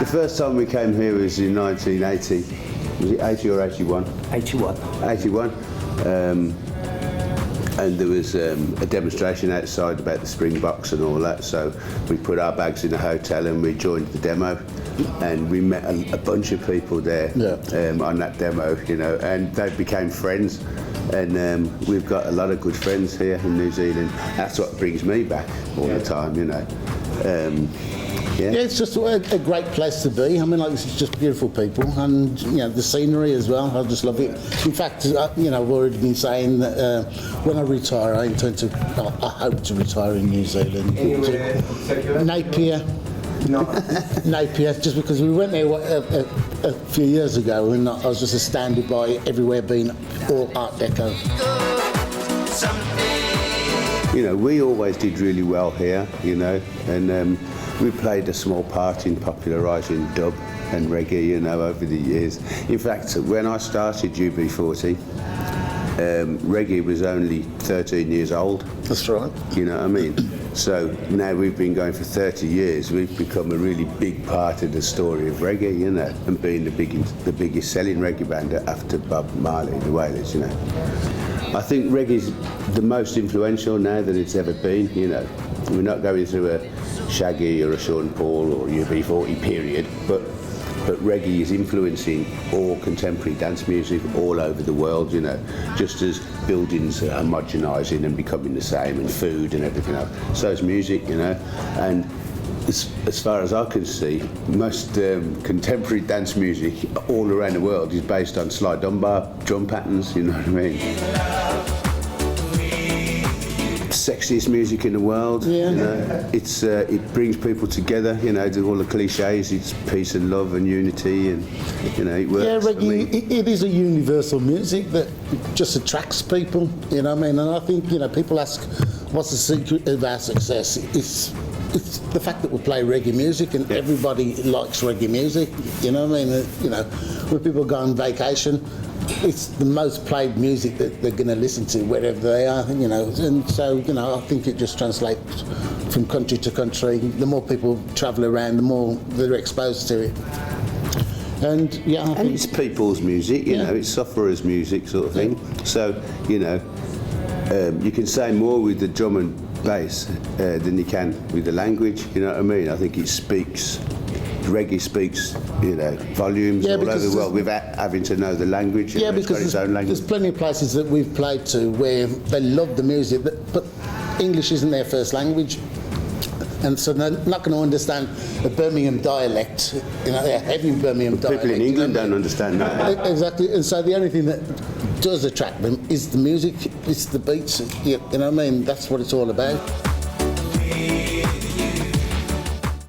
The first time we came here was in 1980. Was it 80 or 81? 81. 81. And there was a demonstration outside about the Springboks and all that, so we put our bags in a hotel and we joined the demo, and we met a bunch of people there on that demo, you know, and they became friends, and we've got a lot of good friends here in New Zealand. That's what brings me back all the time, you know. Yeah, it's just a great place to be. I mean, like, it's just beautiful people, and you know, the scenery as well. I just love it. In fact, you know, I've already been saying that when I retire, I intend to. I hope to retire in New Zealand. Anywhere Napier. No. Napier, just because we went there a few years ago, and I was just astounded by everywhere being all Art Deco. You know, we always did really well here, you know, and we played a small part in popularising dub and reggae, you know, over the years. In fact, when I started UB40, reggae was only 13 years old. That's right. You know what I mean? So now we've been going for 30 years. We've become a really big part of the story of reggae, you know, and being the biggest selling reggae band after Bob Marley, the Wailers, you know. I think reggae's the most influential now than it's ever been, you know. We're not going through a Shaggy or a Sean Paul or a UB40 period, but reggae is influencing all contemporary dance music all over the world, you know, just as buildings are homogenising and becoming the same, and food and everything else. So is music, you know, and as far as I can see, most contemporary dance music all around the world is based on Sly Dunbar drum patterns, you know what I mean? Sexiest music in the world, you know. It's it brings people together, you know, do all the cliches. It's peace and love and unity, and you know, it works. Yeah, reggae, it is a universal music that just attracts people, you know what I mean? And I think, you know, people ask, what's the secret of our success? It's the fact that we play reggae music, and everybody likes reggae music, you know what I mean? You know, when people go on vacation, it's the most played music that they're going to listen to wherever they are, you know, and so, you know, I think it just translates from country to country. The more people travel around, the more they're exposed to it. And yeah, I think it's people's music, you know, it's sufferers' music sort of thing. So, you know, you can say more with the drum and bass than you can with the language, you know what I mean? I think it speaks. Reggae speaks, you know, volumes all over the world without having to know the language. Yeah, know, because it's got its own language. there's plenty of places that we've played to where they love the music, but English isn't their first language, and so they're not going to understand the Birmingham dialect, you know, a heavy Birmingham dialect. People in England don't understand that. Exactly, and so the only thing that does attract them is the music, it's the beats, you know what I mean? That's what it's all about.